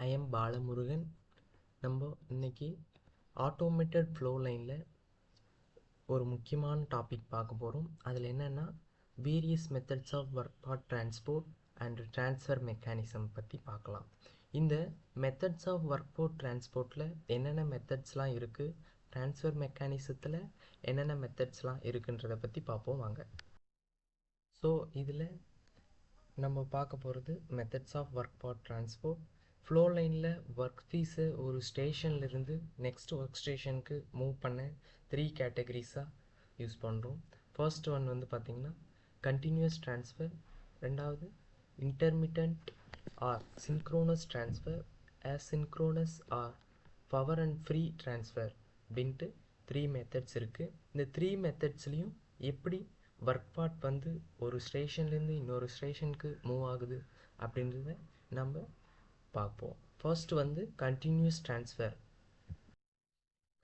I am Balamurugan. நம்ம இன்னைக்கு automated flow லைனில் ஒரு முக்கியமான டாபிக் பார்க்க போகிறோம். அதில் என்னென்னா various methods of work part transport and transfer mechanism பற்றி பார்க்கலாம். இந்த மெத்தட்ஸ் ஆஃப் ஒர்க் பார்ட் டிரான்ஸ்போர்ட்டில் என்னென்ன மெத்தட்ஸ்லாம் இருக்குது, ட்ரான்ஸ்ஃபர் மெக்கானிசத்தில் என்னென்ன மெத்தட்ஸ்லாம் இருக்குன்றதை பற்றி பார்ப்போம் வாங்க. ஸோ இதில் நம்ம பார்க்க போகிறது methods of work part transport. Flow லைனில் ஒர்க் பீஸை ஒரு ஸ்டேஷன்லேருந்து நெக்ஸ்ட் ஒர்க் ஸ்டேஷனுக்கு மூவ் பண்ண 3 கேட்டகரிஸாக யூஸ் பண்ணுறோம். ஃபர்ஸ்ட் ஒன் வந்து பார்த்திங்கன்னா கண்டினியூஸ் ட்ரான்ஸ்ஃபர், ரெண்டாவது intermittent or synchronous transfer, asynchronous or power and free transfer அப்படின்ட்டு 3 மெத்தட்ஸ் இருக்குது. இந்த 3 மெத்தட்ஸ்லேயும் எப்படி ஒர்க் பார்ட் வந்து ஒரு ஸ்டேஷன்லேருந்து இன்னொரு ஸ்டேஷனுக்கு மூவ் ஆகுது அப்படின்றத நம்ம பார்ப்போம். ஃபர்ஸ்ட் வந்து கண்டினியூஸ் ட்ரான்ஸ்ஃபர்.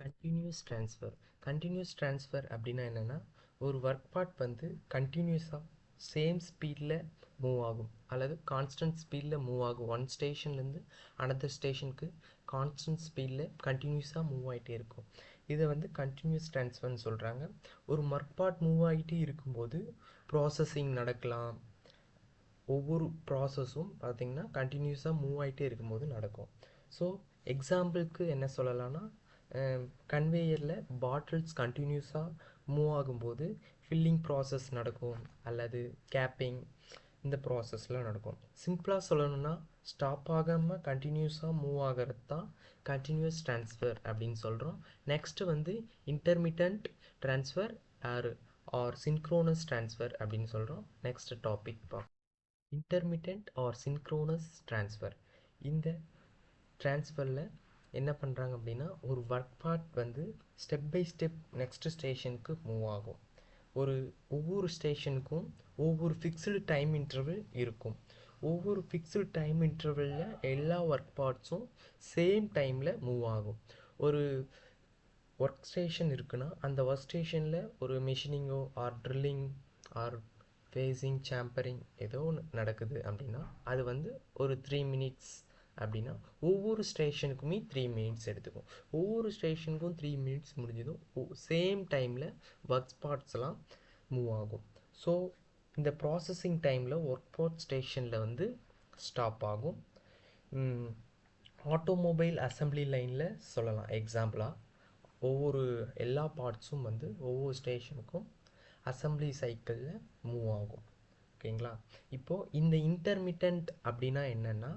கண்டினியூஸ் ட்ரான்ஸ்ஃபர் அப்படின்னா என்னென்னா, ஒரு ஒர்க் பார்ட் வந்து கண்டினியூஸாக சேம் ஸ்பீடில் மூவ் ஆகும் அல்லது கான்ஸ்டன்ட் ஸ்பீடில் மூவ் ஆகும். ஒன் ஸ்டேஷன்லேருந்து அனதர் ஸ்டேஷனுக்கு கான்ஸ்டன்ட் ஸ்பீடில் கண்டினியூஸாக மூவ் ஆகிட்டே இருக்கும். இதை வந்து கண்டினியூஸ் ட்ரான்ஸ்ஃபர்னு சொல்கிறாங்க. ஒரு ஒர்க் பார்ட் மூவ் ஆகிட்டே இருக்கும்போது ப்ராசஸிங் நடக்கலாம். ஒவ்வொரு ப்ராசஸும் பார்த்திங்கன்னா கண்டினியூஸாக மூவ் ஆகிட்டே இருக்கும்போது நடக்கும். ஸோ எக்ஸாம்பிளுக்கு என்ன சொல்லலாம்னா, கன்வேயரில் பாட்டில்ஸ் கண்டினியூஸாக மூவ் ஆகும்போது ஃபில்லிங் ப்ராசஸ் நடக்கும் அல்லது கேப்பிங், இந்த ப்ராசஸ்லாம் நடக்கும். சிம்பிளாக சொல்லணும்னா ஸ்டாப் ஆகாமல் கண்டினியூஸாக மூவ் ஆகிறது தான் கண்டினியூஸ் ட்ரான்ஸ்ஃபர் அப்படின்னு சொல்கிறோம். நெக்ஸ்ட்டு வந்து intermittent transfer or synchronous transfer அப்படின்னு சொல்கிறோம். நெக்ஸ்ட் டாபிக் பார்ப்போம். Intermittent or synchronous transfer. இந்த ட்ரான்ஸ்ஃபரில் என்ன பண்ணுறாங்க அப்படின்னா, ஒரு ஒர்க் பார்ட் வந்து ஸ்டெப் பை ஸ்டெப் நெக்ஸ்ட் ஸ்டேஷனுக்கு மூவ் ஆகும். ஒவ்வொரு ஸ்டேஷனுக்கும் ஒவ்வொரு ஃபிக்ஸ்டு டைம் இன்டர்வல் இருக்கும். ஒவ்வொரு ஃபிக்ஸ்டு டைம் இன்டர்வலில் எல்லா ஒர்க் பார்ட்ஸும் சேம் டைமில் மூவ் ஆகும். ஒரு ஒர்க் ஸ்டேஷன் இருக்குன்னா அந்த ஒர்க் ஸ்டேஷனில் ஒரு மெஷினிங்கோ or drilling or facing chamfering ஏதோ ஒன்று நடக்குது அப்படின்னா அது வந்து ஒரு 3 மினிட்ஸ் அப்படின்னா ஒவ்வொரு ஸ்டேஷனுக்குமே 3 மினிட்ஸ் எடுத்துக்கும். ஒவ்வொரு ஸ்டேஷனுக்கும் 3 மினிட்ஸ் முடிஞ்சதும் சேம் டைமில் ஒர்க் பார்ட்ஸ்லாம் மூவ் ஆகும். ஸோ இந்த ப்ராசஸிங் டைமில் ஒர்க் பார்ட் ஸ்டேஷனில் வந்து ஸ்டாப் ஆகும். ஆட்டோமொபைல் அசம்பிளி லைனில் சொல்லலாம் எக்ஸாம்பிளாக. எல்லா பார்ட்ஸும் வந்து ஒவ்வொரு ஸ்டேஷனுக்கும் அசம்பிளி சைக்கிளில் மூவ் ஆகும். ஓகேங்களா? இப்போது இந்த இன்டர்மிட்டன்ட் அப்படின்னா என்னென்னா,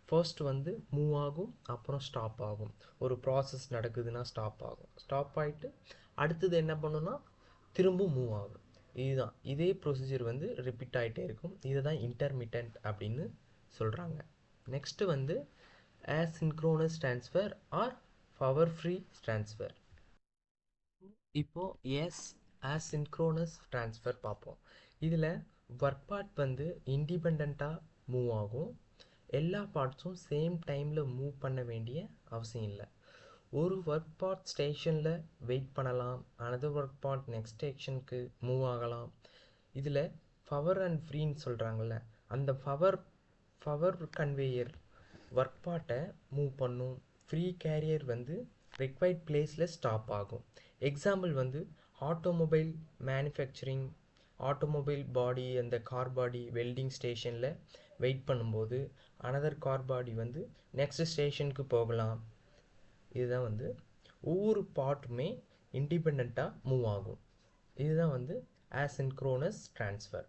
ஃபர்ஸ்ட் வந்து மூவ் ஆகும், அப்புறம் ஸ்டாப் ஆகும். ஒரு ப்ராசஸ் நடக்குதுன்னா ஸ்டாப் ஆகும், ஸ்டாப் ஆகிட்டு அடுத்தது என்ன பண்ணுன்னா திரும்ப மூவ் ஆகும். இதே ப்ரொசீஜர் வந்து ரிப்பீட் ஆகிட்டே இருக்கும். இதை தான் இன்டர்மிட்டன்ட் அப்படின்னு சொல்கிறாங்க. நெக்ஸ்ட்டு வந்து asynchronous transfer R power free transfer. இப்போது அசின்க்ரோனஸ் ட்ரான்ஸ்ஃபர் பார்ப்போம். இதில் ஒர்க் பார்ட் வந்து இண்டிபெண்ட்டாக மூவ் ஆகும். எல்லா பார்ட்ஸும் சேம் டைமில் மூவ் பண்ண வேண்டிய அவசியம் இல்லை. ஒரு ஒர்க் பார்ட் ஸ்டேஷனில் வெயிட் பண்ணலாம், அனதர் ஒர்க் பார்ட் நெக்ஸ்ட் ஸ்டேஷனுக்கு மூவ் ஆகலாம். இதில் பவர் அண்ட் ஃப்ரீன்னு சொல்கிறாங்கல்ல, அந்த பவர் கன்வேயர் ஒர்க் பார்ட்டை மூவ் பண்ணும். ஃப்ரீ கேரியர் வந்து ரிக்வைர்ட் பிளேஸில் ஸ்டாப் ஆகும். எக்ஸாம்பிள் வந்து ஆட்டோமொபைல் மேனுஃபேக்சரிங், ஆட்டோமொபைல் பாடி, அந்த கார் பாடி வெல்டிங் ஸ்டேஷனில் வெயிட் பண்ணும்போது அனதர் கார் பாடி வந்து நெக்ஸ்ட் ஸ்டேஷனுக்கு போகலாம். இதுதான் வந்து ஒவ்வொரு பார்ட்டுமே இண்டிபெண்ட்டாக மூவ் ஆகும். இதுதான் வந்து அசின்க்ரோனஸ் ட்ரான்ஸ்ஃபர்.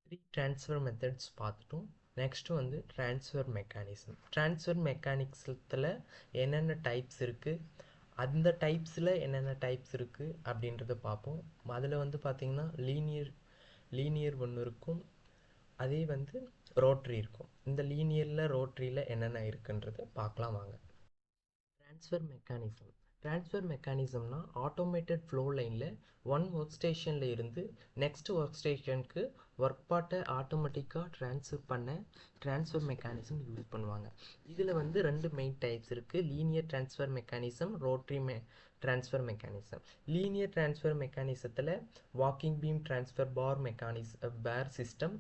3 ட்ரான்ஸ்ஃபர் மெத்தட்ஸ் பார்த்துட்டோம். நெக்ஸ்ட்டு வந்து ட்ரான்ஸ்ஃபர் மெக்கானிக்ஸில் என்னென்ன டைப்ஸ் இருக்குது, அந்த டைப்ஸில் என்னென்ன டைப்ஸ் இருக்குது அப்படின்றத பார்ப்போம். அதில் வந்து பார்த்திங்கன்னா லீனியர் ஒன்று இருக்கும், அதே வந்து ரோட்ரி இருக்கும். இந்த ரோட்ரியில் என்னென்ன இருக்குன்றதை பார்க்கலாம் வாங்க. ட்ரான்ஸ்ஃபர் மெக்கானிசம்னா ஆட்டோமேட்டட் ஃப்ளோ லைனில் ஒன் ஒர்க் ஸ்டேஷனில் இருந்து நெக்ஸ்ட் ஒர்க் ஸ்டேஷனுக்கு ஒர்க் பார்ட்டை ஆட்டோமேட்டிக்காக ட்ரான்ஸ்ஃபர் பண்ண ட்ரான்ஸ்ஃபர் மெக்கானிசம் யூஸ் பண்ணுவாங்க. இதில் வந்து 2 மெயின் டைப்ஸ் இருக்குது, linear transfer mechanism, rotary transfer mechanism. Linear transfer மெக்கானிசத்தில் walking beam transfer bar system,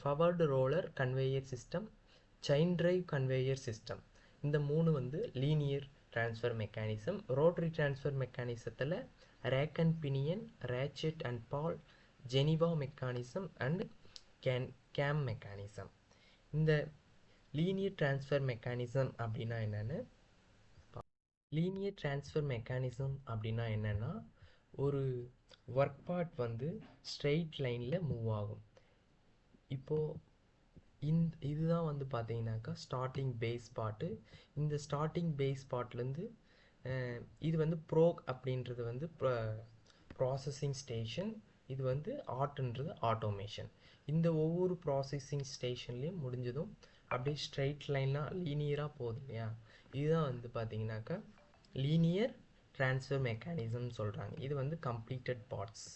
forward roller conveyor system, chain drive conveyor system. இந்த 3 வந்து linear transfer mechanism. Rotary transfer மெக்கானிசத்தில் rack and pinion, ratchet and pawl, Geneva mechanism and cam mechanism. இந்த linear transfer mechanism அப்படின்னா என்னென்னு, linear transfer mechanism அப்படின்னா என்னென்னா, ஒரு work part வந்து ஸ்ட்ரெயிட் லைனில் மூவ் ஆகும். இப்போது இதுதான் வந்து பார்த்தீங்கன்னாக்கா ஸ்டார்டிங் பேஸ் பார்ட்டு. இந்த ஸ்டார்டிங் பேஸ் பார்ட்லேருந்து இது வந்து ப்ரோக் அப்படின்றது வந்து ப்ராசஸிங் ஸ்டேஷன், இது வந்து ஆர்ட்ன்றது ஆட்டோமேஷன். இந்த ஒவ்வொரு ப்ராசஸிங் ஸ்டேஷன்லேயும் முடிஞ்சதும் அப்படியே ஸ்ட்ரெயிட் லைனாக லீனியராக போகுது இல்லையா, இதுதான் வந்து பார்த்தீங்கன்னாக்கா லீனியர் ட்ரான்ஸ்ஃபர் மெக்கானிசம் சொல்கிறாங்க. இது வந்து கம்ப்ளீட்டட் பார்ட்ஸ்.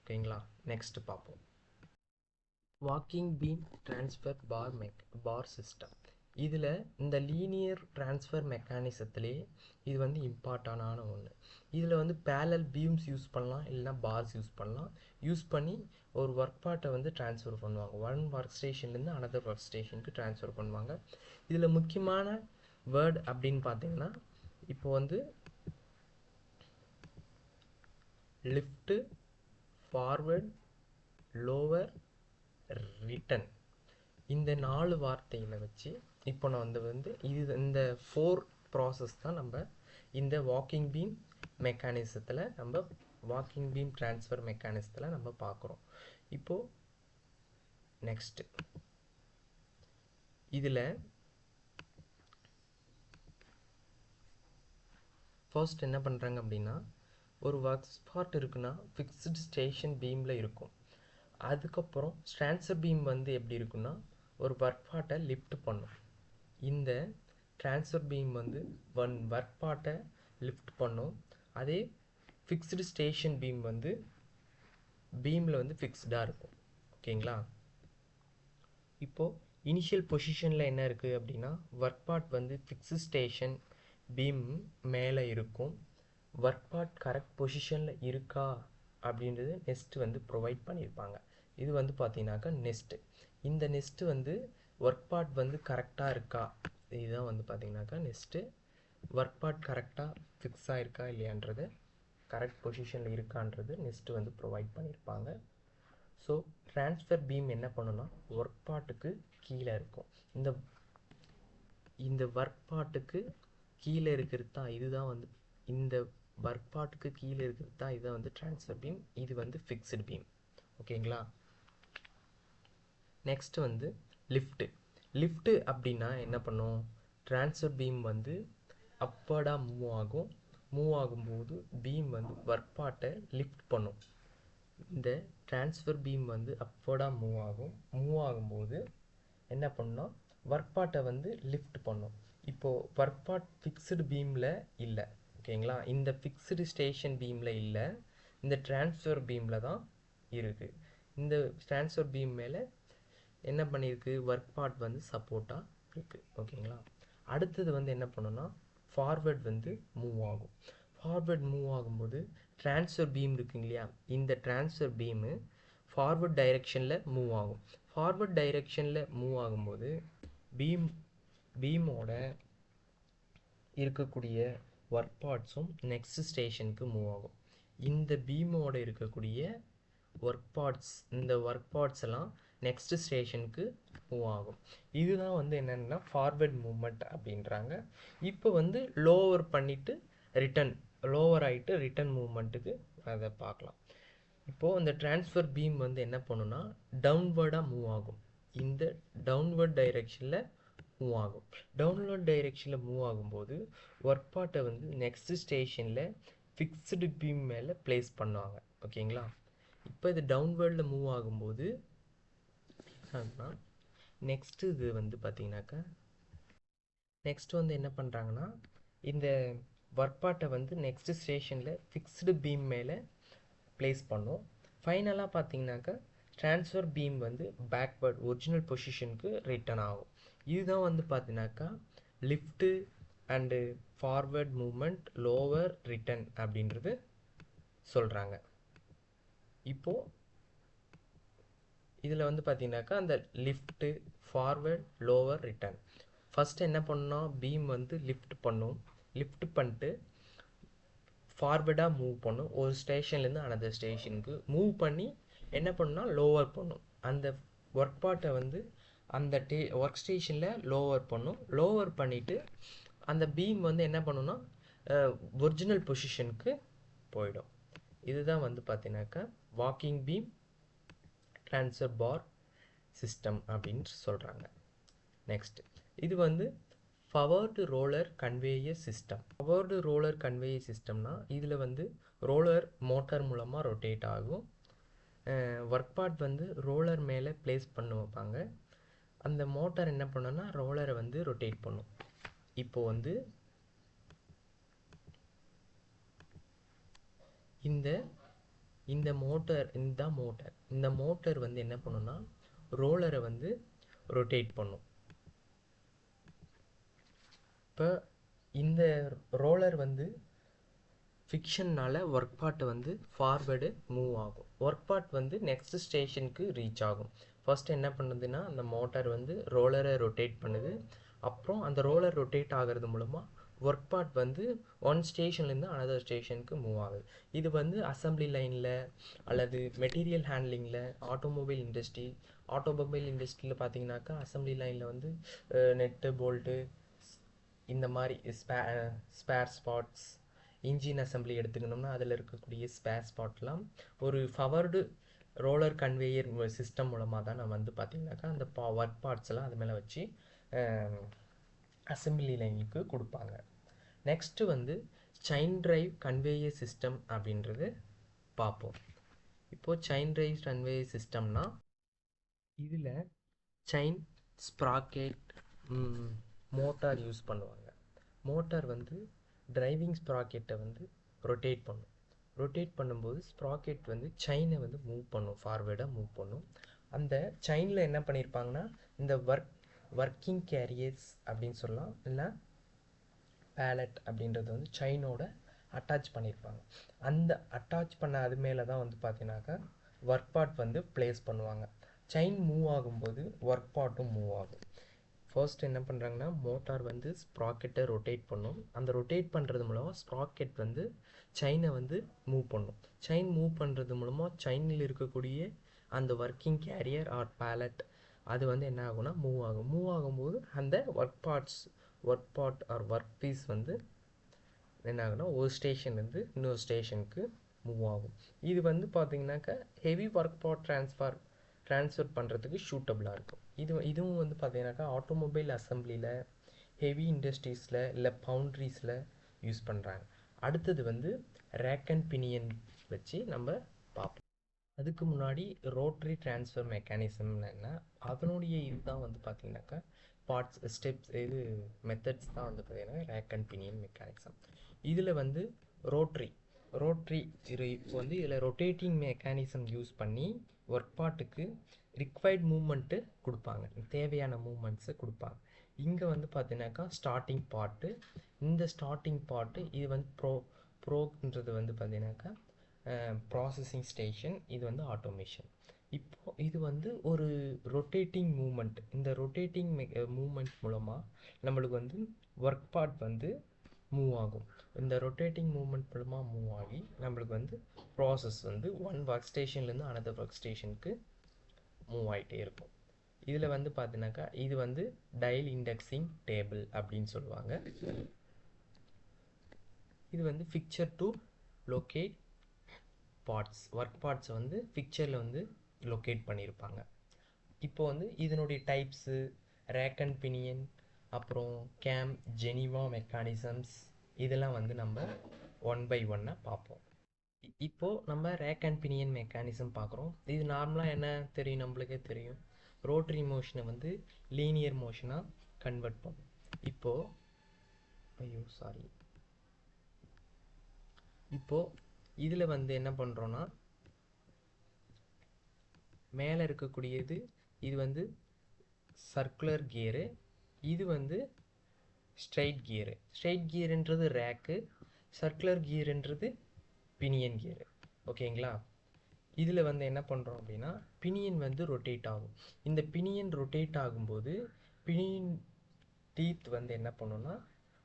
ஓகேங்களா, நெக்ஸ்ட் பார்ப்போம். Walking beam transfer bar system. இதில் இந்த லீனியர் ட்ரான்ஸ்ஃபர் மெக்கானிசத்துலேயே இது வந்து இம்பார்ட்டண்டான ஒன்று. இதில் வந்து பேரலல் பீம்ஸ் யூஸ் பண்ணலாம், இல்லைனா பார்ஸ் யூஸ் பண்ணலாம். யூஸ் பண்ணி ஒரு ஒர்க் பார்ட்டை வந்து ட்ரான்ஸ்ஃபர் பண்ணுவாங்க. ஒன் ஒர்க் ஸ்டேஷன்லேருந்து அனதர் ஒர்க் ஸ்டேஷனுக்கு ட்ரான்ஸ்ஃபர் பண்ணுவாங்க. இதில் முக்கியமான வேர்ட் அப்படின்னு பார்த்தீங்கன்னா, இப்போ வந்து லிஃப்ட்டு, ஃபார்வர்ட், லோவர், ரிட்டன், இந்த 4 வார்த்தைகளை வச்சு இப்போ நான் வந்து இந்த 4 ப்ராசஸ் தான் நம்ம இந்த வாக்கிங் பீம் மெக்கானிசத்தில், நம்ம வாக்கிங் பீம் ட்ரான்ஸ்ஃபர் மெக்கானிசத்தில் நம்ம பார்க்குறோம். இப்போது நெக்ஸ்ட்டு இதில் ஃபர்ஸ்ட் என்ன பண்ணுறாங்க அப்படின்னா, ஒரு ஒர்க் ஸ்பாட் இருக்குன்னா ஃபிக்ஸ்டு ஸ்டேஷன் பீமில் இருக்கும். அதுக்கப்புறம் ட்ரான்ஸ்ஃபர் பீம் வந்து எப்படி இருக்குன்னா, ஒரு ஒர்க் பார்ட்டை லிஃப்ட் பண்ணும். இந்த ட்ரான்ஸ்ஃபர் பீம் வந்து ஒன் ஒர்க் பார்ட்டை லிஃப்ட் பண்ணும். அதே ஃபிக்ஸ்டு ஸ்டேஷன் பீம் வந்து பீமில் வந்து ஃபிக்ஸ்டாக இருக்கும். ஓகேங்களா, இப்போது இனிஷியல் பொசிஷனில் என்ன இருக்குது அப்படின்னா, ஒர்க் பார்ட் வந்து ஃபிக்ஸ்டு ஸ்டேஷன் பீம் மேலே இருக்கும். ஒர்க் பார்ட் கரெக்ட் பொசிஷனில் இருக்கா அப்படின்றது நெஸ்ட் வந்து ப்ரொவைட் பண்ணியிருப்பாங்க. இது வந்து பார்த்தீங்கன்னாக்கா நெஸ்ட்டு. இந்த நெஸ்ட்டு வந்து ஒர்க் பார்ட் வந்து கரெக்டாக இருக்கா, இதுதான் வந்து பார்த்தீங்கன்னாக்கா நெஸ்ட்டு. ஒர்க் பார்ட் கரெக்டாக ஃபிக்ஸ் ஆகிருக்கா இல்லையான்றது, கரெக்ட் பொசிஷனில் இருக்கான்றது நெஸ்ட்டு வந்து ப்ரொவைட் பண்ணியிருப்பாங்க. ஸோ ட்ரான்ஸ்ஃபர் பீம் என்ன பண்ணுன்னா, ஒர்க் பார்ட்டுக்கு கீழே இருக்கும். இந்த ஒர்க் பார்ட்டுக்கு கீழே இருக்கிறது தான் இதுதான் வந்து, இந்த ஒர்க் பார்ட்டுக்கு கீழே இருக்கிறது தான் இதுதான் வந்து ட்ரான்ஸ்ஃபர் பீம். இது வந்து ஃபிக்ஸ்டு பீம். ஓகேங்களா, நெக்ஸ்ட் வந்து லிஃப்ட்டு. லிஃப்ட்டு அப்படின்னா என்ன பண்ணும், ட்ரான்ஸ்ஃபர் பீம் வந்து அப்பர்டாக மூவ் ஆகும்போது பீம் வந்து ஒர்க் பார்ட்டை லிஃப்ட் பண்ணும். இந்த ட்ரான்ஸ்ஃபர் பீம் வந்து அப்பர்டாக மூவ் ஆகும்போது என்ன பண்ணுன்னா, ஒர்க் பார்ட்டை வந்து லிஃப்ட் பண்ணும். இப்போது ஒர்க் பார்ட் ஃபிக்ஸ்டு பீமில் இல்லை. ஓகேங்களா, இந்த ஃபிக்ஸ்டு ஸ்டேஷன் பீமில் இல்லை, இந்த ட்ரான்ஸ்ஃபர் பீமில் தான் இருக்குது. இந்த ட்ரான்ஸ்ஃபர் பீம் மேலே என்ன பண்ணியிருக்கு, ஒர்க் பார்ட் வந்து சப்போர்ட்டாக இருக்குது. ஓகேங்களா, அடுத்தது வந்து என்ன பண்ணுன்னா, ஃபார்வர்ட் வந்து மூவ் ஆகும். ஃபார்வர்ட் மூவ் ஆகும்போது ட்ரான்ஸ்ஃபர் பீம் இருக்குங்க இல்லையா, இந்த ட்ரான்ஸ்ஃபர் பீமு ஃபார்வர்ட் டைரெக்ஷனில் மூவ் ஆகும். ஃபார்வர்ட் டைரெக்ஷனில் மூவ் ஆகும்போது பீமோட இருக்கக்கூடிய ஒர்க் பார்ட்ஸும் நெக்ஸ்ட் ஸ்டேஷனுக்கு மூவ் ஆகும். இந்த பீமோட இருக்கக்கூடிய ஒர்க் பார்ட்ஸ் எல்லாம் நெக்ஸ்ட் ஸ்டேஷனுக்கு மூவ் ஆகும். இதுதான் வந்து என்னென்னா ஃபார்வர்ட் மூவ்மெண்ட் அப்படின்றாங்க. இப்போ வந்து லோவர் பண்ணிவிட்டு லோவர் ஆகிட்டு ரிட்டன் மூவ்மெண்ட்டுக்கு அதை பார்க்கலாம். இப்போது இந்த ட்ரான்ஸ்ஃபர் பீம் வந்து என்ன பண்ணுன்னா, டவுன்வர்டாக மூவ் ஆகும். இந்த டவுன்வர்ட் டைரெக்ஷனில் மூவ் ஆகும். டவுன்வர்ட் டைரெக்ஷனில் மூவ் ஆகும்போது ஒர்க் பார்ட்டை வந்து நெக்ஸ்ட் ஸ்டேஷனில் ஃபிக்ஸ்டு பீம் மேலே ப்ளேஸ் பண்ணுவாங்க. ஓகேங்களா, இப்போ இது டவுன்வர்டில் மூவ் ஆகும்போது நெக்ஸ்ட்டு இது வந்து பார்த்தீங்கன்னாக்கா நெக்ஸ்ட் வந்து என்ன பண்ணுறாங்கன்னா, இந்த ஒர்க் பார்ட்டை வந்து நெக்ஸ்ட் ஸ்டேஷனில் ஃபிக்ஸ்டு பீம் மேலே ப்ளேஸ் பண்ணும். ஃபைனலாக பார்த்தீங்கன்னாக்கா ட்ரான்ஸ்ஃபர் பீம் வந்து பேக்வர்ட் ஒரிஜினல் பொசிஷனுக்கு ரிட்டர்ன் ஆகும். இதுதான் வந்து பார்த்தீங்கன்னாக்கா lift and forward movement, lower, return அப்படின்றது சொல்கிறாங்க. இப்போது இதில் வந்து பார்த்தீங்கன்னாக்கா அந்த lift forward lower return. First என்ன பண்ணோம், பீம் வந்து லிஃப்ட் பண்ணும். லிஃப்ட் பண்ணிட்டு ஃபார்வேர்டாக மூவ் பண்ணும். ஒரு ஸ்டேஷன்லேருந்து அனதர் ஸ்டேஷனுக்கு மூவ் பண்ணி என்ன பண்ணால் லோவர் பண்ணும். அந்த ஒர்க் பார்ட்டை வந்து அந்த ஒர்க் ஸ்டேஷனில் லோவர் பண்ணும். லோவர் பண்ணிவிட்டு அந்த பீம் வந்து என்ன பண்ணுன்னா ஒரிஜினல் பொசிஷனுக்கு போயிடும். இதுதான் வந்து பார்த்தீங்கன்னாக்கா walking beam transfer bar system அப்படின்னு சொல்கிறாங்க. நெக்ஸ்ட் இது வந்து powered roller conveyor system. Powered roller conveyor சிஸ்டம்னா இதில் வந்து ரோலர் மோட்டார் மூலமாக ரொட்டேட் ஆகும். ஒர்க் பார்ட் வந்து ரோலர் மேலே பிளேஸ் பண்ண வைப்பாங்க. அந்த மோட்டார் என்ன பண்ணுன்னா ரோலரை வந்து ரொட்டேட் பண்ணும். இப்போ வந்து இந்த மோட்டார் இந்த மோட்டார் வந்து என்ன பண்ணுன்னா ரோலரை வந்து ரொட்டேட் பண்ணும். இப்போ இந்த ரோலர் வந்து ஃபிக்ஷன்னால் ஒர்க் பார்ட் வந்து ஃபார்வேர்டு மூவ் ஆகும். ஒர்க் பார்ட் வந்து நெக்ஸ்ட் ஸ்டேஷனுக்கு ரீச் ஆகும். ஃபர்ஸ்ட் என்ன பண்ணுதுன்னா அந்த மோட்டார் வந்து ரோலரை ரொட்டேட் பண்ணுது. அப்புறம் அந்த ரோலர் ரொட்டேட் ஆகிறது மூலமாக ஒர்க் பார்ட் வந்து ஒன் ஸ்டேஷன்லேருந்து அனதர் ஸ்டேஷனுக்கு மூவ் ஆகுது. இது வந்து அசம்பிளி லைனில் அல்லது மெட்டீரியல் ஹேண்ட்லிங்கில் ஆட்டோமொபைல் இண்டஸ்ட்ரியில் பார்த்தீங்கன்னாக்கா அசம்பிளி லைனில் வந்து நெட்டு போல்ட்டு இந்த மாதிரி ஸ்பேர் ஸ்பாட்ஸ், இன்ஜின் அசம்பிளி எடுத்துக்கணும்னா அதில் இருக்கக்கூடிய ஸ்பேர் ஸ்பாட்லாம் ஒரு பவர்டு ரோலர் கன்வேயர் சிஸ்டம் மூலமாக தான் நம்ம வந்து பார்த்திங்கனாக்கா அந்த ஒர்க் பார்ட்ஸ் எல்லாம் அது மேலே வச்சு அசம்பிளி லைனுக்கு கொடுப்பாங்க. நெக்ஸ்ட்டு வந்து செயின் டிரைவ் கன்வேயர் சிஸ்டம் அப்படின்றது பார்ப்போம். இப்போது செயின் டிரைவ் கன்வேயர் சிஸ்டம்னா இதில் செயின் ஸ்ப்ராக்கெட் மோட்டார் யூஸ் பண்ணுவாங்க. மோட்டார் வந்து டிரைவிங் ஸ்ப்ராக்கெட்டை வந்து ரொட்டேட் பண்ணும். ரொட்டேட் பண்ணும்போது ஸ்ப்ராக்கெட் வந்து செயினை வந்து மூவ் பண்ணும், ஃபார்வேர்டாக மூவ் பண்ணும். அந்த செயினில் என்ன பண்ணியிருப்பாங்கன்னா இந்த ஒர்க்கிங் கேரியர்ஸ் அப்படின்னு சொல்லலாம், இல்லை பேலட் அப்படின்றது வந்து செயினோட அட்டாச் பண்ணியிருப்பாங்க. அந்த அட்டாச் பண்ண அது மேலே தான் வந்து பார்த்தீங்கன்னாக்கா ஒர்க் பார்ட் வந்து பிளேஸ் பண்ணுவாங்க. செயின் மூவ் ஆகும்போது ஒர்க் பார்ட்டும் மூவ் ஆகும். ஃபர்ஸ்ட் என்ன பண்ணுறாங்கன்னா மோட்டார் வந்து ஸ்ப்ராக்கெட்டை ரொட்டேட் பண்ணும். அந்த ரொட்டேட் பண்ணுறது மூலமாக ஸ்ப்ராக்கெட் வந்து செயினை வந்து மூவ் பண்ணும். செயின் மூவ் பண்ணுறது மூலமாக செயினில் இருக்கக்கூடிய அந்த ஒர்க்கிங் கேரியர் ஆர் பேலட் அது வந்து என்ன ஆகும்னா மூவ் ஆகும். மூவ் ஆகும்போது அந்த work part or work piece வந்து என்ன ஆகுனா ஒரு ஸ்டேஷன்லேருந்து இன்னொரு ஸ்டேஷனுக்கு மூவ் ஆகும். இது வந்து பார்த்தீங்கன்னாக்கா ஹெவி ஒர்க் பார்ட் ட்ரான்ஸ்ஃபர் பண்ணுறதுக்கு சூட்டபிளாக இருக்கும். இதுவும் வந்து பார்த்தீங்கன்னாக்கா ஆட்டோமொபைல் அசம்பிளியில், ஹெவி இண்டஸ்ட்ரீஸில், இல்லை பவுண்ட்ரிஸில் யூஸ் பண்ணுறாங்க. அடுத்தது வந்து ரேக் அண்ட் பினியன் வச்சு நம்ம பார்ப்போம். அதுக்கு முன்னாடி ரோட்டரி ட்ரான்ஸ்ஃபர் மெக்கானிசம்னு என்ன, அதனுடைய இதுதான் வந்து பார்த்தீங்கன்னாக்கா மெத்தட்ஸ் தான் வந்து பார்த்தீங்கன்னா ரேக் அண்ட் பினியன் மெக்கானிசம். இதில் வந்து ரோட்ரி இப்போ வந்து இதில் ரொட்டேட்டிங் மெக்கானிசம் யூஸ் பண்ணி ஒர்க் பார்ட்டுக்கு ரிக்வைர்ட் மூமெண்ட்டு கொடுப்பாங்க, தேவையான மூமெண்ட்ஸை கொடுப்பாங்க. இங்கே வந்து பார்த்தீங்கன்னாக்கா ஸ்டார்டிங் பார்ட்டு, இந்த ஸ்டார்டிங் பார்ட்டு இது வந்து ப்ரோன்றது வந்து பார்த்தீங்கன்னாக்கா ப்ராசஸிங் ஸ்டேஷன், இது வந்து ஆட்டோமேஷன். இப்போது இது வந்து ஒரு ரொட்டேட்டிங் மூமெண்ட். இந்த ரொட்டேட்டிங் மூமெண்ட் மூலமாக நம்மளுக்கு வந்து ஒர்க் பார்ட் வந்து மூவ் ஆகும். இந்த ரொட்டேட்டிங் மூமெண்ட் மூலமாக மூவ் ஆகி நம்மளுக்கு வந்து ப்ராசஸ் வந்து ஒன் ஒர்க் ஸ்டேஷன்லேருந்து அனதர் ஒர்க் ஸ்டேஷனுக்கு மூவ் ஆகிட்டே இருக்கும். இதில் வந்து பார்த்தீங்கன்னாக்கா இது வந்து டயல் இண்டெக்ஸிங் டேபிள் அப்படின்னு சொல்லுவாங்க. இது வந்து fixture to locate parts, work பார்ட்ஸை வந்து பிக்சரில் வந்து லொக்கேட் பண்ணியிருப்பாங்க. இப்போ வந்து இதனுடைய டைப்ஸு ரேக் அண்ட் பினியன், அப்புறம் கேம், ஜெனிவா மெக்கானிசம்ஸ், இதெல்லாம் வந்து நம்ம ஒன் பை ஒன்னாக பார்ப்போம். இப்போது நம்ம ரேக் அண்ட் பினியன் மெக்கானிசம் பார்க்குறோம். இது நார்மலாக என்ன தெரியும், நம்மளுக்கே தெரியும், ரோட்டரி மோஷனை வந்து லீனியர் மோஷனாக கன்வெர்ட் பண்ணும். இப்போது இதில் வந்து என்ன பண்ணுறோன்னா மேலே இருக்கக்கூடியது இது வந்து சர்க்குலர் கியரு, இது வந்து ஸ்ட்ரைட் கியருன்றது ரேக்கு, சர்க்குலர் கியருன்றது பினியன் கியரு. ஓகேங்களா? இதில் வந்து என்ன பண்ணுறோம் அப்படின்னா பினியன் வந்து ரொட்டேட் ஆகும். இந்த பினியன் ரொட்டேட் ஆகும்போது பினியன் டீத் வந்து என்ன பண்ணுன்னா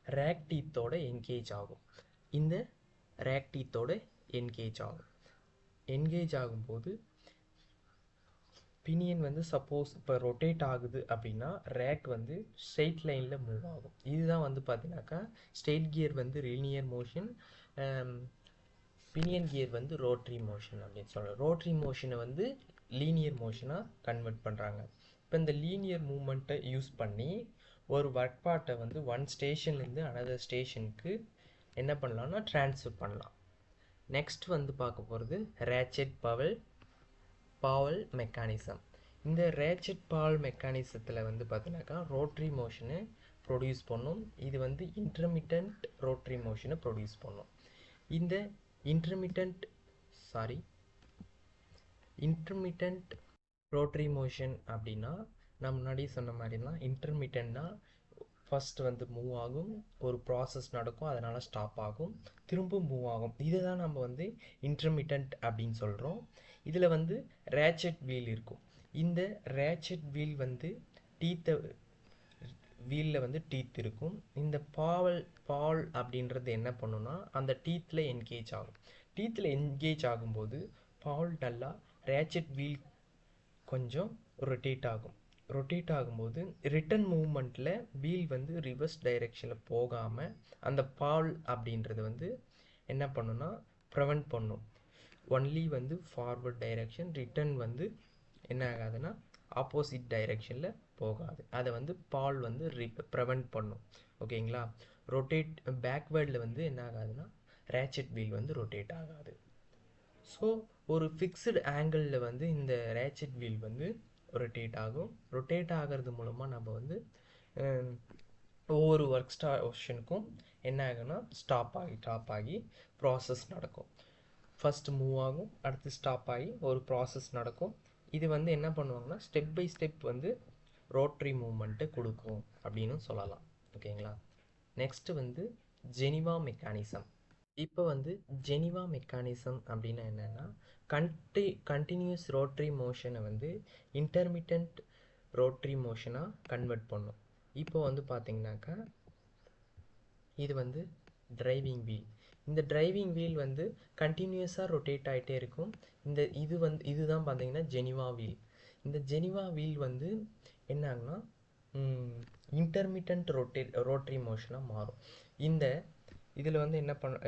ரேக் டீத்தோட என்கேஜ் ஆகும். இந்த ரேக் டீத்தோட என்கேஜ் ஆகும். என்கேஜ் ஆகும்போது பினியன் வந்து சப்போஸ் இப்போ ரொட்டேட் ஆகுது அப்படின்னா ரேக் வந்து ஸ்ட்ரெயிட் லைனில் மூவ் ஆகும். இதுதான் வந்து பார்த்தீங்கன்னாக்கா ஸ்ட்ரெயிட் கியர் வந்து லீனியர் மோஷன், பினியன் கியர் வந்து ரோட்ரி மோஷன் அப்படின்னு சொல்கிறோம். ரோட்ரி மோஷனை வந்து லீனியர் மோஷனாக கன்வெர்ட் பண்ணுறாங்க. இப்போ இந்த லீனியர் மூமெண்ட்டை யூஸ் பண்ணி ஒரு ஒர்க் பார்ட்டை வந்து ஒன் ஸ்டேஷன்லேருந்து அனதர் ஸ்டேஷனுக்கு என்ன பண்ணலாம்னா ட்ரான்ஸ்ஃபர் பண்ணலாம். நெக்ஸ்ட் வந்து பார்க்க போகிறது ரேச்செட் பாவல் மெக்கானிசம். இந்த ரேச்செட் பாவல் மெக்கானிசத்தில் வந்து பார்த்தீங்கன்னாக்கா ரோட்ரி மோஷனை ப்ரொடியூஸ் பண்ணும். இது வந்து இன்டர்மிட்டன்ட் ரோட்ரி மோஷனை ப்ரொடியூஸ் பண்ணும். இந்த இன்டர்மிட்டன்ட் ரோட்ரி மோஷன் அப்படின்னா நான் முன்னாடி சொன்ன மாதிரி தான். இன்டர்மிட்டன்ட்னா ஃபர்ஸ்ட் வந்து மூவ் ஆகும், ஒரு ப்ராசஸ் நடக்கும், அதனால் ஸ்டாப் ஆகும், திரும்ப மூவ் ஆகும். இதை தான் நம்ம வந்து இன்டர்மிட்டன்ட் அப்படின்னு சொல்கிறோம். இதில் வந்து ரேச்செட் வீல் இருக்கும். இந்த ரேச்செட் வீல் வந்து வீலில் வந்து டீத் இருக்கும். இந்த பால் அப்படின்றது என்ன பண்ணுன்னா அந்த டீத்தில் என்கேஜ் ஆகும். டீத்தில் என்கேஜ் ஆகும்போது பால் நல்லா ரேச்செட் வீல் கொஞ்சம் ரொட்டேட் ஆகும். ரொட்டேட் ஆகும்போது ரிட்டன் மூவ்மெண்ட்டில் வீல் வந்து ரிவர்ஸ் டைரெக்ஷனில் போகாமல் அந்த பால் அப்படின்றது வந்து என்ன பண்ணுன்னா ப்ரிவென்ட் பண்ணும். ஒன்லி வந்து ஃபார்வர்ட் டைரெக்ஷன், ரிட்டன் வந்து என்ன ஆகாதுன்னா ஆப்போசிட் டைரெக்ஷனில் போகாது. அதை வந்து பால் வந்து ப்ரிவென்ட் பண்ணும். ஓகேங்களா. பேக்வேர்டில் வந்து என்ன ஆகாதுன்னா ரேச்செட் வீல் வந்து ரொட்டேட் ஆகாது. ஸோ ஒரு ஃபிக்ஸ்டு ஆங்கிளில் வந்து இந்த ரேச்செட் வீல் வந்து ரொட்டேட் ஆகும். ரொட்டேட் ஆகிறது மூலமாக நம்ம வந்து ஒவ்வொரு ஒர்க் ஸ்டேஷனுக்கும் என்ன ஆகுன்னா ஸ்டாப் ஆகி ப்ராசஸ் நடக்கும். ஃபஸ்ட்டு மூவ் ஆகும், அடுத்து ஸ்டாப் ஆகி ஒரு ப்ராசஸ் நடக்கும். இது வந்து என்ன பண்ணுவாங்கன்னா ஸ்டெப் பை ஸ்டெப் வந்து ரோட்ரி மூவ்மெண்ட்டை கொடுக்கும் அப்படின்னு சொல்லலாம். ஓகேங்களா. நெக்ஸ்ட்டு வந்து ஜெனிவா மெக்கானிசம். இப்போ வந்து ஜெனிவா மெக்கானிசம் அப்படின்னா என்னென்னா கண்டினியூஸ் ரோட்ரி மோஷனை வந்து இன்டர்மிட்டன்ட் ரோட்ரி மோஷனாக கன்வெர்ட் பண்ணும். இப்போ வந்து பார்த்தீங்கன்னாக்கா இது வந்து டிரைவிங் வீல். இந்த டிரைவிங் வீல் வந்து கண்டினியூஸாக ரொட்டேட் ஆகிட்டே இருக்கும். இதுதான் பார்த்தீங்கன்னா ஜெனிவா வீல். இந்த ஜெனிவா வீல் வந்து என்ன ஆகுனா இன்டர்மிட்டன்ட் ரோட்ரி மோஷனாக மாறும். இதில் வந்து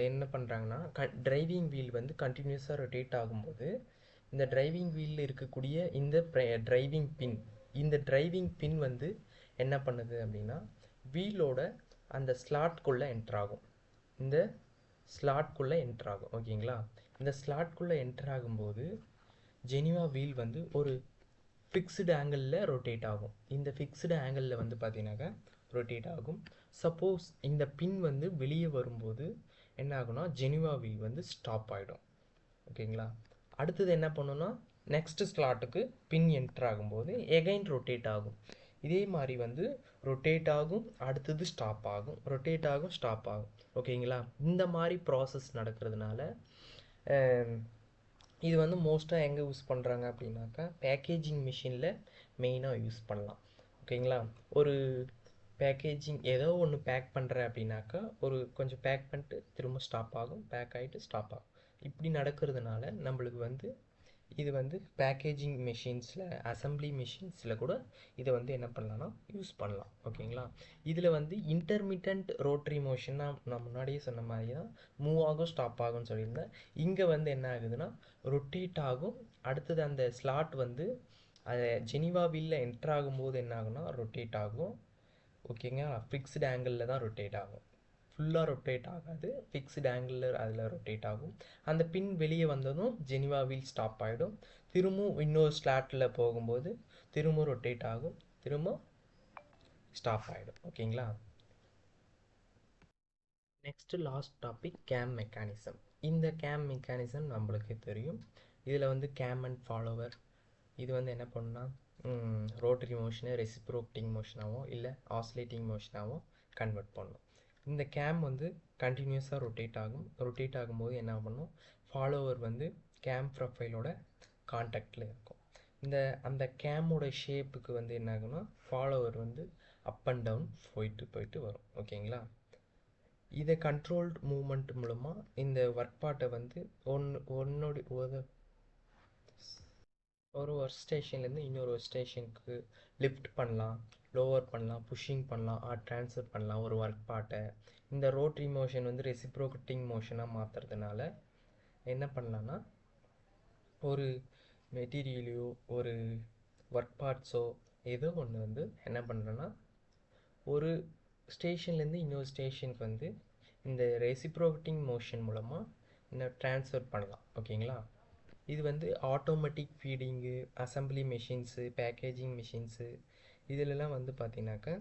என்ன பண்ணுறாங்கன்னா டிரைவிங் வீல் வந்து கண்டினியூஸாக ரொட்டேட் ஆகும்போது இந்த டிரைவிங் வீலில் இருக்கக்கூடிய இந்த டிரைவிங் பின் வந்து என்ன பண்ணுது அப்படின்னா வீலோட அந்த ஸ்லாட்குள்ளே என்ட்ராகும். இந்த ஸ்லாட்குள்ளே என்ட்ராகும். ஓகேங்களா. இந்த ஸ்லாட்குள்ளே என்ட்ராகும்போது ஜெனிவா வீல் வந்து ஒரு ஃபிக்ஸ்டு ஆங்கிளில் ரொட்டேட் ஆகும். இந்த ஃபிக்ஸ்டு ஆங்கிளில் வந்து பார்த்தீங்கன்னாக்கா ரொட்டேட் ஆகும். சப்போஸ் இந்த பின் வந்து வெளியே வரும்போது என்ன ஆகும்னா ஜெனிவா வீல் வந்து ஸ்டாப் ஆகிடும். ஓகேங்களா. அடுத்தது என்ன பண்ணுன்னா நெக்ஸ்ட் ஸ்லாட்டுக்கு பின் என்டர் ஆகும்போது எகைன் ரொட்டேட் ஆகும். இதே மாதிரி வந்து ரொட்டேட் ஆகும், அடுத்தது ஸ்டாப் ஆகும், ரொட்டேட் ஆகும், ஸ்டாப் ஆகும். ஓகேங்களா. இந்த மாதிரி ப்ராசஸ் நடக்கிறதுனால இது வந்து மோஸ்ட்டாக எங்கே யூஸ் பண்ணுறாங்க அப்படின்னாக்கா பேக்கேஜிங் மிஷினில் மெயினாக யூஸ் பண்ணலாம். ஓகேங்களா. ஒரு பேக்கேஜிங் ஏதோ ஒன்று பேக் பண்ணுற அப்படின்னாக்கா கொஞ்சம் பேக் பண்ணிட்டு திரும்ப ஸ்டாப் ஆகும், பேக் ஆகிட்டு ஸ்டாப் ஆகும். இப்படி நடக்கிறதுனால நம்மளுக்கு வந்து இது வந்து பேக்கேஜிங் மிஷின்ஸில் அசம்பிளி மிஷின்ஸில் கூட இதை வந்து என்ன பண்ணலாம்னா யூஸ் பண்ணலாம். ஓகேங்களா. இதில் வந்து இன்டர்மிட்டன்ட் ரோட்ரி மோஷன்னா நான் முன்னாடியே சொன்ன மாதிரி தான் மூவ் ஆகும், ஸ்டாப் ஆகும்னு சொல்லியிருந்தேன். இங்கே வந்து என்ன ஆகுதுன்னா ரொட்டேட் ஆகும். அடுத்தது அந்த ஸ்லாட் வந்து அதை ஜெனிவா வீலில் என்டர் ஆகும்போது என்ன ஆகும்னா ரொட்டேட் ஆகும். ஓகேங்க. ஃபிக்ஸ்டு ஆங்கிளில் தான் ரொட்டேட் ஆகும், ஃபுல்லாக ரொட்டேட் ஆகாது. ஃபிக்ஸ்டு ஆங்கிளில் அதில் ரொட்டேட் ஆகும். அந்த பின் வெளியே வந்ததும் ஜெனிவா வீல் ஸ்டாப் ஆகிடும். திரும்பவும் இன்னொரு ஸ்லாட்டில் போகும்போது திரும்ப ரொட்டேட் ஆகும், திரும்ப ஸ்டாப் ஆகிடும். ஓகேங்களா. Next last topic game mechanism. இந்த கேம் மெக்கானிசம் நம்மளுக்கு தெரியும். இதில் வந்து கேம் அண்ட் ஃபாலோவர் இது வந்து என்ன பண்ணுன்னா ரோட்டரி மோஷனை ரெசிப்ரோகேட்டிங் மோஷனாகவும் இல்லை ஆசிலேட்டிங் மோஷனாகவும் கன்வெர்ட் பண்ணும். இந்த கேம் வந்து கண்டினியூஸாக ரொட்டேட் ஆகும். ரொட்டேட் ஆகும்போது என்ன பண்ணும் ஃபாலோவர் வந்து கேம் ப்ரொஃபைலோட காண்டாக்டில் இருக்கும். அந்த கேமோட ஷேப்புக்கு வந்து என்ன ஆகும்னா ஃபாலோவர் வந்து அப் அண்ட் டவுன் போயிட்டு போயிட்டு வரும். ஓகேங்களா? இதை கண்ட்ரோல்டு மூமெண்ட் மூலமாக இந்த ஒர்க் பார்ட்டை வந்து ஒரு ஒர்க் ஸ்டேஷன்லேருந்து இன்னொரு ஒர்க் ஸ்டேஷனுக்கு லிஃப்ட் பண்ணலாம், லோவர் பண்ணலாம், புஷ்ஷிங் பண்ணலாம், ட்ரான்ஸ்ஃபர் பண்ணலாம் ஒரு ஒர்க் பார்ட்டை. இந்த ரோட்ரி மோஷன் வந்து ரெசிப்ரோகேட்டிங் மோஷனாக மாற்றுறதுனால என்ன பண்ணலான்னா, ஒரு மெட்டீரியலையோ ஒரு ஒர்க் பார்ட்ஸோ ஏதோ ஒன்று வந்து என்ன பண்ணுறேன்னா ஒரு ஸ்டேஷன்லேருந்து இன்னொரு ஸ்டேஷனுக்கு வந்து இந்த ரெசிப்ரோகேட்டிங் மோஷன் மூலமாக என்ன ட்ரான்ஸ்ஃபர் பண்ணலாம். ஓகேங்களா? இது வந்து automatic feeding, assembly machines, packaging machines இதிலெல்லாம் வந்து பார்த்தீங்கன்னாக்கா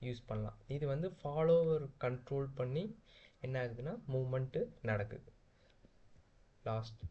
யூஸ் பண்ணலாம். இது வந்து ஃபாலோவர் கண்ட்ரோல் பண்ணி என்ன ஆகுதுன்னா மூமெண்ட்டு நடக்குது. லாஸ்ட்